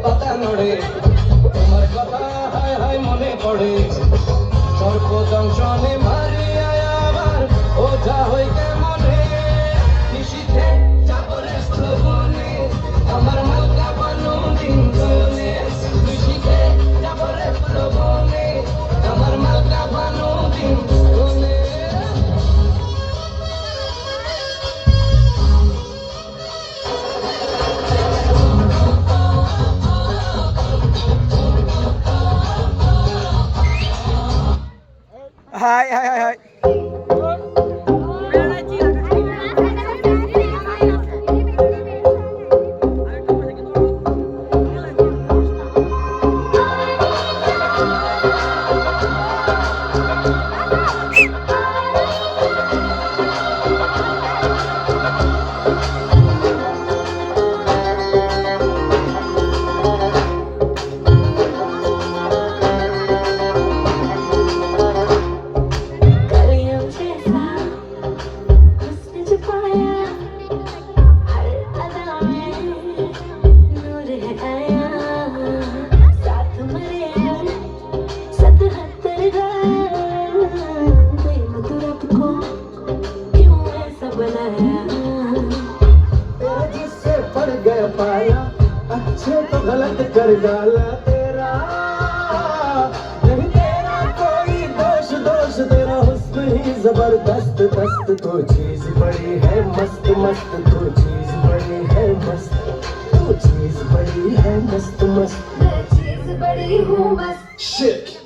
পাতা নড়ে তোমার কথা হায় হায় মনে পড়ে সর্বদংশনে মারিয়া আবার ওঝা হইতে মনে নিশীথে চাপরে শ্রবণে আমার মালকা বানো দিন গনে নিশীথে চাপরে শ্রবণে আমার মালকা বানো দিন গনে হাই হাই হাই হাই पाया अच्छे तो गलत कर डाला तेरा नहीं तेरा कोई दोष दोष तेरा हुस्न ही जबरदस्त दस्त तो चीज बड़ी है मस्त मस्त तो चीज बड़ी है मस्त तो चीज बड़ी है मस्त मस्त चीज बड़ी हूँ मस्त Shit.